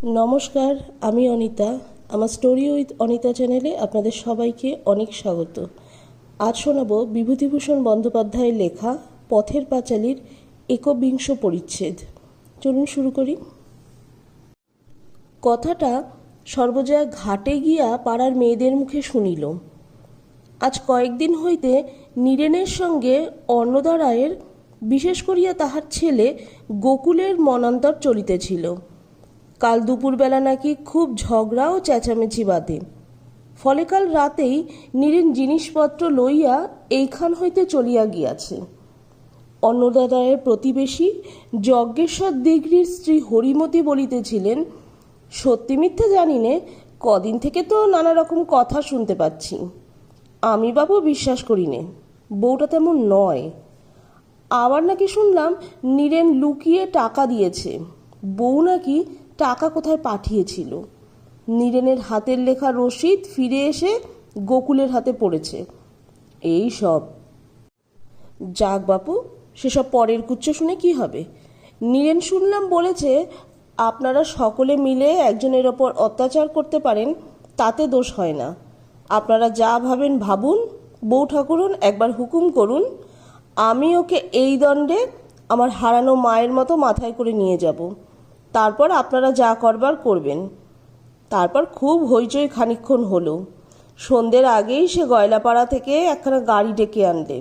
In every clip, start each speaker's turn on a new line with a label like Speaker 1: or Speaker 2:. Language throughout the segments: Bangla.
Speaker 1: নমস্কার, আমি অনিতা। আমার স্টোরি উইথ অনিতা চ্যানেলে আপনাদের সবাইকে অনেক স্বাগত। আজ শোনাবো বিভূতিভূষণ বন্দ্যোপাধ্যায়ের লেখা পথের পাঁচালীর একবিংশ পরিচ্ছেদ। চলুন শুরু করি। কথাটা সর্বজয়া ঘাটে গিয়া পাড়ার মেয়েদের মুখে শুনিল। আজ কয়েকদিন হইতে নীরেনের সঙ্গে অন্নদা রায়ের, বিশেষ করিয়া তাহার ছেলে গোকুলের মনান্তর চলিতেছিল। কাল দুপুরবেলা নাকি খুব ঝগড়া ও চেঁচামেচি বাধে। ফলে কাল রাতেই নীরেন জিনিসপত্র লইয়া এইখান হইতে চলিয়া গিয়াছে। অন্নদা রায়ের প্রতিবেশী যজ্ঞেশ্বর দিগ্রির স্ত্রী হরিমতি বলিতেছিলেন, সত্যি মিথ্যে জানি নে, কদিন থেকে তো নানা রকম কথা শুনতে পাচ্ছি। আমি বাবু বিশ্বাস করি নে, বউটা তেমন নয়। আবার নাকি শুনলাম নীরেন লুকিয়ে টাকা দিয়েছে। বউ নাকি টাকা কোথায় পাঠিয়েছিল। নীরেনের হাতের লেখা রসিদ ফিরে এসে গোকুলের হাতে পড়েছে। এই সব। যাক বাপু, সেসব পরের কুচ্ছ শুনে কি হবে। নীরেন শুনলাম বলেছে, আপনারা সকলে মিলে একজনের ওপর অত্যাচার করতে পারেন, তাতে দোষ হয় না। আপনারা যা ভাবেন ভাবুন, বউ ঠাকুরন একবার হুকুম করুন, আমি ওকে এই দণ্ডে আমার হারানো মায়ের মতো মাথায় করে নিয়ে যাব। তারপর আপনারা যা করবার করবেন। তারপর খুব হইচই খানিকক্ষণ হলো। সন্ধ্যের আগেই সে গয়লাপাড়া থেকে একখানা গাড়ি ডেকে আনলে,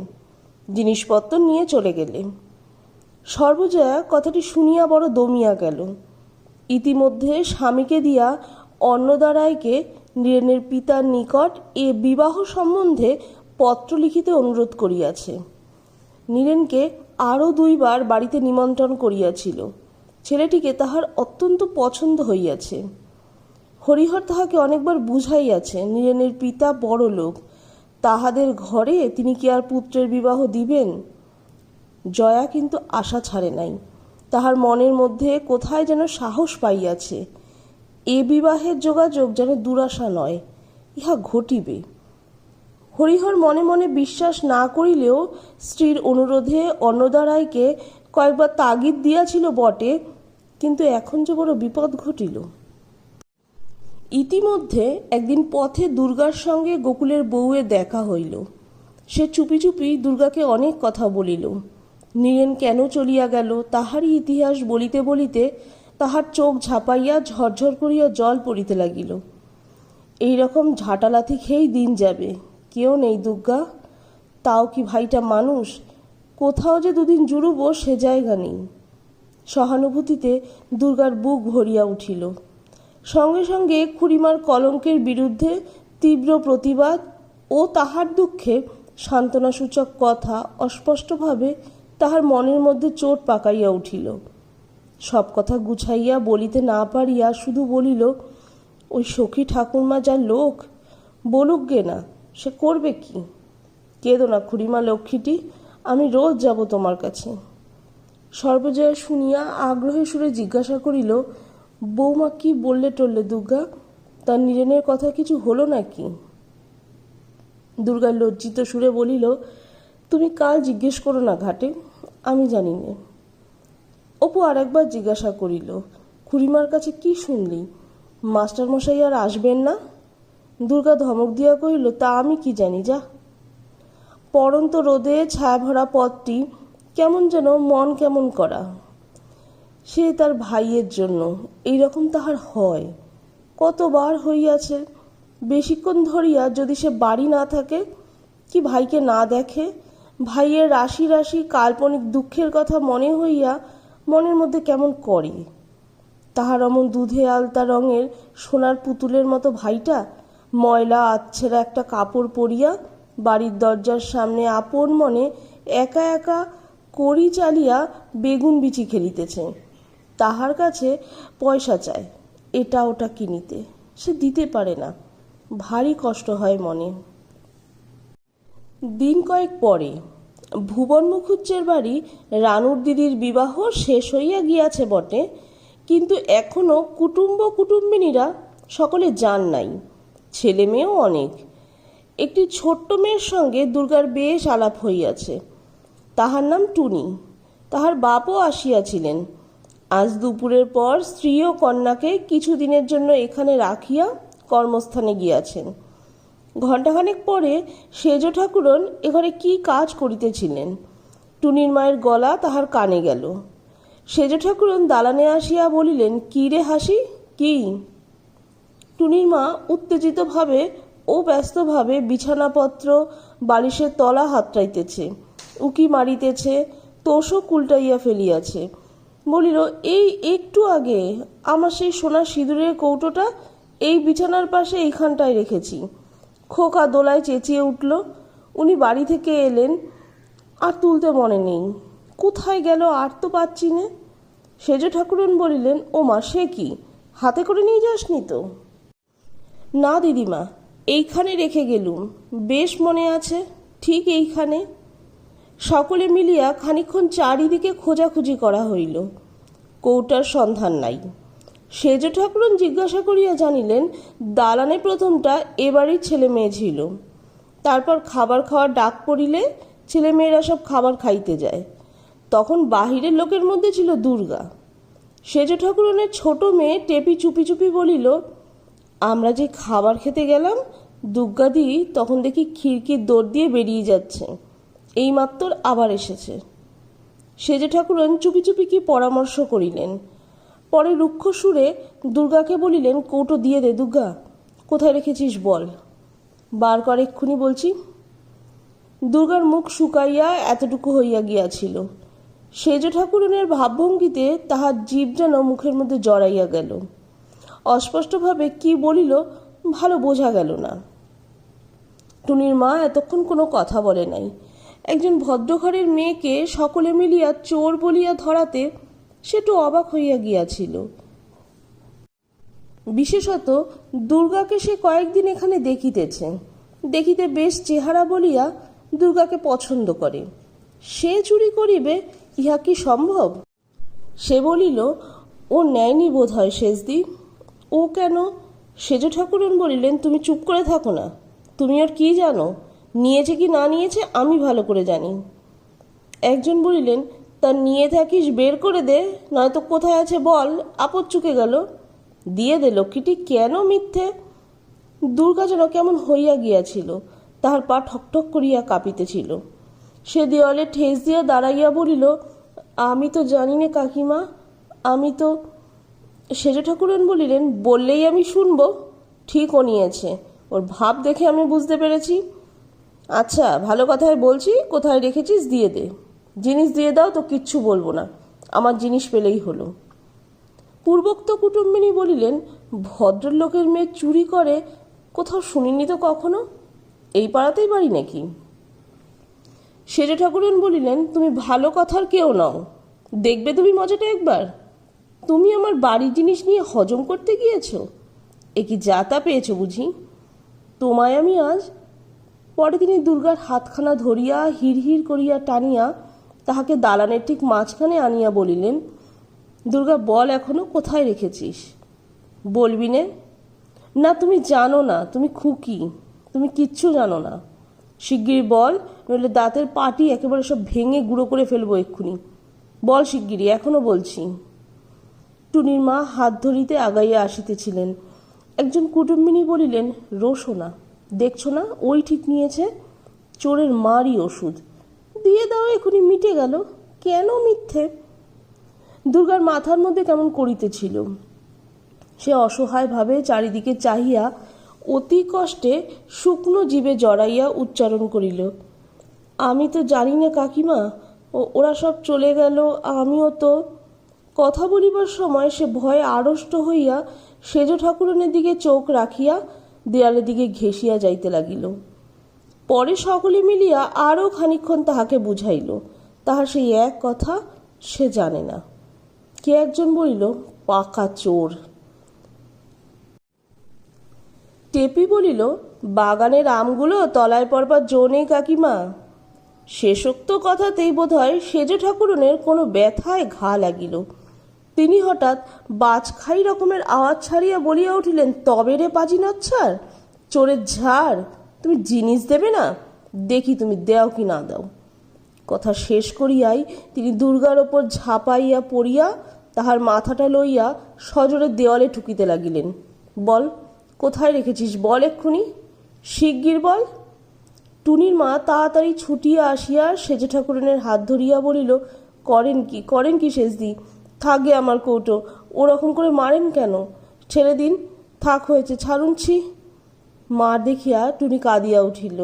Speaker 1: জিনিসপত্র নিয়ে চলে গেলে। সর্বজয়া কথাটি শুনিয়া বড় দমিয়া গেল। ইতিমধ্যে স্বামীকে দিয়া অন্নদা রায়কে নীরেনের পিতার নিকট এ বিবাহ সম্বন্ধে পত্র লিখিতে অনুরোধ করিয়াছে। নীরেনকে আরও 2 বার বাড়িতে নিমন্ত্রণ করিয়াছিল। ছেলেটিকে তাহার অত্যন্ত পছন্দ হইয়াছে। হরিহর তাহাকে অনেকবার বুঝাইয়াছে, নীরেনের পিতা বড় লোক, তাহাদের ঘরে তিনি কি আর পুত্রের বিবাহ দিবেন। জয়া কিন্তু আশা ছাড়ে নাই। তাহার মনের মধ্যে কোথায় যেন সাহস পাইয়াছে। এ বিবাহের যোগাযোগ যেন দুরাশা নয়, ইহা ঘটিবে। হরিহর মনে মনে বিশ্বাস না করিলেও স্ত্রীর অনুরোধে অন্নদা রায়কে কয়েকবার তাগিদ দিয়াছিল বটে, কিন্তু এখন যে বড় বিপদ ঘটিল। ইতিমধ্যে একদিন পথে দুর্গার সঙ্গে গোকুলের বউয়ের দেখা হইল। সে চুপি চুপি দুর্গাকে অনেক কথা বলিল। নীরেন কেন চলিয়া গেল তাহারই ইতিহাস বলিতে বলিতে তাহার চোখ ঝাঁপাইয়া ঝরঝর করিয়া জল পড়িতে লাগিল। এই রকম ঝাঁটালাথি খেয়েই দিন যাবে। কেউ নেই দুর্গা, তাও কি ভাইটা মানুষ? কোথাও যে 2 দিন জুড়ব সে জায়গা নেই। সহানুভূতিতে দুর্গার বুক ভরিয়া উঠিল। সঙ্গে সঙ্গে খুড়িমার কলঙ্কের বিরুদ্ধে তীব্র প্রতিবাদ ও তাহার দুঃখে সান্ত্বনাসূচক কথা অস্পষ্টভাবে তাহার মনের মধ্যে চোট পাকাইয়া উঠিল। সব কথা গুছাইয়া বলিতে না পারিয়া শুধু বলিল, ওই সখী ঠাকুরমা যা লোক, বলুক গে না, সে করবে কি? কেঁদো না খুড়িমা লক্ষ্মীটি, আমি রোজ যাব তোমার কাছে। সর্বজয়া শুনিয়া আগ্রহে সুরে জিজ্ঞাসা করিল, বৌমা কি বললে টললে দুর্গা? তার নীরেনের কথা কিছু হলো নাকি? দুর্গা লজ্জিত সুরে বলিল, তুমি কাল জিজ্ঞেস করো না ঘাটে, আমি জানি না। অপু আরেকবার জিজ্ঞাসা করিল, খুড়িমার কাছে কি শুনলি? মাস্টারমশাই আর আসবেন না? দুর্গা ধমক দিয়া কহিল, তা আমি কি জানি, যা। পড়ন্ত রোদে ছায়াভরা পথটি কেমন যেন মন কেমন করা। সে তার ভাইয়ের জন্য, এইরকম তাহার হয়। কতবার হইয়াছে। বেশিক্ষণ ধরিয়া যদি সে বাড়ি না থাকে, কি ভাইকে না দেখে, ভাইয়ের রাশি রাশি কাল্পনিক দুঃখের কথা মনে হইয়া মনের মধ্যে কেমন করে। তাহার অমন দুধে আলতা রঙের সোনার পুতুলের মতো ভাইটা ময়লা আচ্ছেরা একটা কাপড় পরিয়া বাড়ির দরজার সামনে আপন মনে একা একা কড়ি চালিয়া বেগুন বিচি খেলিতেছে। তাহার কাছে পয়সা চায় এটা ওটা কিনিতে, সে দিতে পারে না। ভারী কষ্ট হয় মনে। দিন কয়েক পরে ভুবন মুখুজ্জের বাড়ি রানুর দিদির বিবাহ শেষ হইয়া গিয়াছে বটে, কিন্তু এখনও কুটুম্বিনীরা সকলে যান নাই। ছেলে মেয়েও অনেক। একটি ছোট্ট মেয়ের সঙ্গে দুর্গার বেশ আলাপ হইয়াছে। তাহার নাম টুনি। তাহার বাপও আসিয়াছিলেন। আজ দুপুরের পর স্ত্রী ও কন্যাকে কিছুদিনের জন্য এখানে রাখিয়া কর্মস্থানে গিয়াছেন। ঘণ্টাখানেক পরে সেজ ঠাকুরন এঘরে কি কাজ করিতেছিলেন, টুনির মায়ের গলা তাহার কানে গেল। সেজ ঠাকুরন দালানে আসিয়া বলিলেন, কি রে হাসি, কি? টুনির মা উত্তেজিতভাবে ও ব্যস্তভাবে বিছানাপত্র বালিশের তলা হাতড়াইতেছে, উকি মারিতেছে, তোষও কুলটাইয়া ফেলিয়াছে। বলিল, এই একটু আগে আমার সেই সোনার সিঁদুরের কৌটোটা এই বিছানার পাশে এইখানটায় রেখেছি। খোকা দোলায় চেঁচিয়ে উঠল। উনি বাড়ি থেকে এলেন, আর তুলতে মনে নেই। কোথায় গেল আর তো পাচ্ছি নে। সেজ ঠাকুরন বলিলেন, ও মা, সে কি, হাতে করে নিয়ে যাসনি তো? না দিদিমা, এইখানে রেখে গেলুম, বেশ মনে আছে, ঠিক এইখানে। সকলে মিলিয়া খানিকক্ষণ চারিদিকে খোঁজাখুঁজি করা হইল, কৌটার সন্ধান নাই। সেজ ঠাকুরন জিজ্ঞাসা করিয়া জানিলেন, দালানে প্রথমটা এবারই ছেলে মেয়ে ছিল। তারপর খাবার খাওয়ার ডাক পড়িলে ছেলেমেয়েরা সব খাবার খাইতে যায়। তখন বাহিরের লোকের মধ্যে ছিল দুর্গা। সেজ ঠাকুরনের ছোট মেয়ে টেপি চুপি চুপি বলিল, আমরা যে খাবার খেতে গেলাম, দুর্গাদি তখন দেখি খিড়কির দৌড় দিয়ে বেরিয়ে যাচ্ছে, এইমাত্র আবার এসেছে। সেজ ঠাকুরন চুপি চুপি কি পরামর্শ করিলেন। পরে রুক্ষ সুরে দুর্গাকে বলিলেন, কৌটো দিয়ে দে দুর্গা, কোথায় রেখেছিস বল, বার কর এক্ষুনি বলছি। দুর্গার মুখ শুকাইয়া এতটুকু হইয়া গিয়াছিল। সেজ ঠাকুরনের ভাবভঙ্গিতে তাহার জীব যেন মুখের মধ্যে জড়াইয়া গেল। অস্পষ্টভাবে কি বলিল ভালো বোঝা গেল না। টুনির মা এতক্ষণ কোনো কথা বলে নাই। একজন ভদ্রঘরের মেয়েকে সকলে মিলিয়া চোর বলিয়া ধরাতে সে একটু অবাক হইয়া গিয়াছিল। বিশেষত দুর্গাকে সে কয়েকদিন এখানে দেখিতেছে, দেখিতে বেশ চেহারা বলিয়া দুর্গাকে পছন্দ করে। সে চুরি করিবে, ইহা কি সম্ভব? সে বলিল, ও নেয়নি বোধ হয় শেষদি। ও কেন? সেজ ঠাকুরন বলিলেন, তুমি চুপ করে থাকো না, তুমি আর কি জানো, নিয়েছে কি না নিয়েছে আমি ভালো করে জানি। একজন বলিলেন, তা নিয়ে থাকিস বের করে দে, নয়তো কোথায় আছে বল, আপদ চুকে গেল। দিয়ে দে লক্ষ্মীটি, কেন মিথ্যে? দুর্গা যেন কেমন হইয়া গিয়াছিল, তাহার পা ঠকঠক করিয়া কাঁপিতেছিল। সে দেওয়ালে ঠেস দিয়া দাঁড়াইয়া বলিল, আমি তো জানি না কাকিমা, আমি তো। সেজ ঠাকুরন বলিলেন, বললেই আমি শুনব? ঠিক ও নিয়েছে, ওর ভাব দেখে আমি বুঝতে পেরেছি। আচ্ছা, ভালো কথায় বলছি, কোথায় রেখেছিস দিয়ে দে, জিনিস দিয়ে দাও তো কিচ্ছু বলবো না, আমার জিনিস পেলেই হলো। পূর্বোক্ত কুটুম্বিনী বলিলেন, ভদ্রলোকের মেয়ে চুরি করে কোথাও শুনিনি তো কখনো, এই পাড়াতেই বাড়ি নাকি? সেজ ঠাকুরন বলিলেন, তুমি ভালো কথার কেউ নও, দেখবে তুমি মজাটা একবার। তুমি আমার বাড়ির জিনিস নিয়ে হজম করতে গিয়েছ, এ কি যাতা পেয়েছ বুঝি? তোমায় আমি আজ। পরে তিনি দুর্গার হাতখানা ধরিয়া হিড়হিড় করিয়া টানিয়া তাহাকে দালানের ঠিক মাঝখানে আনিয়া বলিলেন, দুর্গা বল, এখনো কোথায় রেখেছিস? বলবি নে? না, তুমি জানো না, তুমি খুকি, তুমি কিচ্ছু জানো না। শিগগিরি বল, নইলে দাঁতের পাটি একেবারে সব ভেঙে গুঁড়ো করে ফেলবো এক্ষুনি। বল শিগগিরি, এখনো বলছি। টুনির মা হাত ধরিতে আগাইয়া আসিতেছিলেন। একজন কুটুম্বিনী বলিলেন, রোশোনা, দেখছো না, ওই ঠিক নিয়েছে, চোরের মারই ওষুধ, দিয়ে দাও, এখনই মিটে গেল, কেন মিথ্যে? দুর্গার মাথার মধ্যে কেমন করিতেছিল। সে অসহায়ভাবে চারিদিকে চাহিয়া অতি কষ্টে শুকনো জিভে জড়াইয়া উচ্চারণ করিল, আমি তো জানি না কাকিমা, ওরা সব চলে গেল, আমিও তো। কথা বলিবার সময় সে ভয়ে আড়ষ্ট হইয়া সেজ ঠাকুরনের দিকে চোখ রাখিয়া দেয়ালের দিকে ঘেঁষিয়া যাইতে লাগিল। পরে সকলে মিলিয়া আরও খানিকক্ষণ তাহাকে বুঝাইল, তাহার সেই এক কথা সে জানে না। কে একজন বলিল, পাকা চোর। টেপি বলিল, বাগানের আমগুলো তলায় পড়বার জো নেই কাকিমা। শেষোক্ত কথাতেই বোধ হয় সেজ ঠাকুরনের কোনো ব্যথায় ঘা লাগিল। তিনি হঠাৎ বাজখাই রকমের আওয়াজ ছাড়িয়া বলিয়া উঠিলেন, তবে রে পাজি নচ্ছার, চোরের ঝাড়, তুমি জিনিস দেবে না, দেখি তুমি দেও কি না দাও। কথা শেষ করিয়াই তিনি দুর্গার ওপর ঝাঁপাইয়া পড়িয়া তাহার মাথাটা লইয়া সজোরে দেওয়ালে ঠুকিতে লাগিলেন। বল, কোথায় রেখেছিস? বল এক্ষুনি, শিগগির বল। টুনির মা তাড়াতাড়ি ছুটিয়া আসিয়া সেজে ঠাকুরানের হাত ধরিয়া বলিল, করেন কি সেজদি? থাকবে আমার কৌটো, ওরকম করে মারেন কেন? ছেড়ে দিন, থাক হয়েছে, ছাড়ুন। ছি। মার দেখিয়া টুনি কাঁদিয়া উঠিল।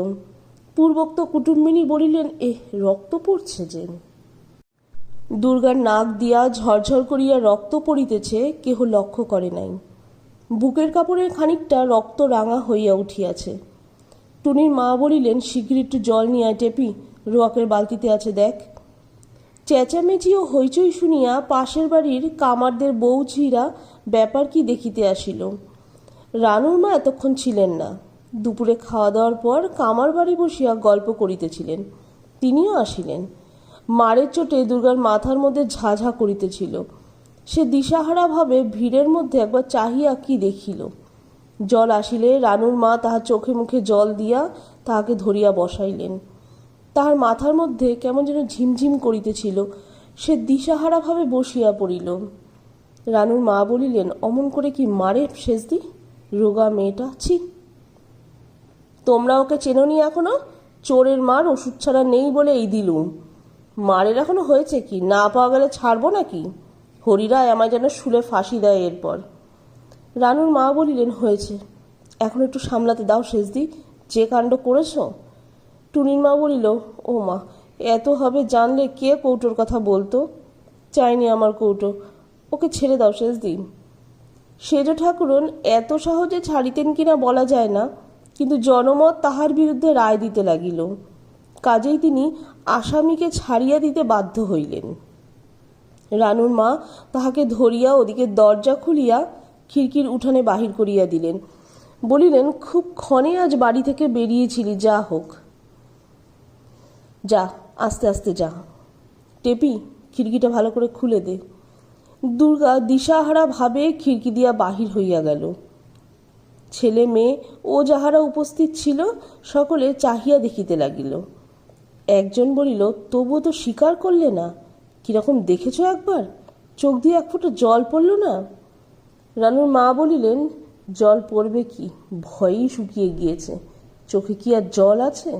Speaker 1: পূর্বোক্ত কুটুম্বিনী বলিলেন, রক্ত পড়ছে যে। দুর্গার নাক দিয়া ঝরঝর করিয়া রক্ত পড়িতেছে, কেহ লক্ষ্য করে নাই। বুকের কাপড়ের খানিকটা রক্ত রাঙা হইয়া উঠিয়াছে। টুনির মা বলিলেন, শিগগির একটু জল নিয়ে আয় টেপি, রোয়াকের বালতিতে আছে দেখ। চেঁচামেচি ও হইচই শুনিয়া পাশের বাড়ির কামারদের বউ ঝিরা ব্যাপার কি দেখিতে আসিল। রানুর মা এতক্ষণ ছিলেন না। দুপুরে খাওয়া দাওয়ার পর কামার বাড়ি বসিয়া গল্প করিতেছিলেন, তিনিও আসিলেন। মারের চোটে দুর্গার মাথার মধ্যে ঝাঝা করিতেছিল। সে দিশাহারা ভাবে ভিড়ের মধ্যে একবার চাহিয়া কি দেখিল। জল আসিলে রানুর মা তাহার চোখে মুখে জল দিয়া তাহাকে ধরিয়া বসাইলেন। তাহার মাথার মধ্যে কেমন যেন ঝিমঝিম করিতেছিল। সে দিশাহারা ভাবে বসিয়া পড়িল। রানুর মা বলিলেন, অমন করে কি মারে সেজদি? রোগা মেয়েটা, ছি। তোমরা ওকে চেনোনি এখনো? চোরের মার ওষুধ ছাড়া নেই বলে এই দিলুম। মারের এখনো হয়েছে কি? না পাওয়া গেলে ছাড়বো নাকি? হরিরায় আমায় যেন শুলে ফাঁসি দেয় এরপর। রানুর মা বলিলেন, হয়েছে, এখন একটু সামলাতে দাও সেজদি, যে কাণ্ড করেছ। টুনির মা বলিল, ও মা, এত হবে জানলে কে কৌটোর কথা বলতো? চাইনি আমার কৌটো, ওকে ছেড়ে দাও সেজদি। সেজ ঠাকুরন এত সহজে ছাড়িতেন কিনা বলা যায় না, কিন্তু জনমত তাহার বিরুদ্ধে রায় দিতে লাগিল। কাজেই তিনি আসামিকে ছাড়িয়া দিতে বাধ্য হইলেন। রানুর মা তাহাকে ধরিয়া ওদিকে দরজা খুলিয়া খিড়কির উঠানে বাহির করিয়া দিলেন। বলিলেন, খুব ক্ষণে আজ বাড়ি থেকে বেরিয়েছিলি, যা হোক, যা, আস্তে আস্তে যা। টেপি, খিড়কিটা ভালো করে খুলে দে। দুর্গা দিশাহারা ভাবে খিড়কি দিয়া বাহির হইয়া গেল। ছেলে মেয়ে ও যাহারা উপস্থিত ছিল সকলে চাহিয়া দেখিতে লাগিল। একজন বলিল, তবুও তো স্বীকার করলে না, কিরকম দেখেছ একবার? চোখ দিয়ে এক ফোঁটা জল পড়ল না? রানুর মা বলিলেন, জল পড়বে কি, ভয়েই শুকিয়ে গিয়েছে, চোখে কি আর জল আছে?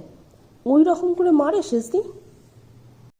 Speaker 1: ওই রকম করে মারে সেজদি?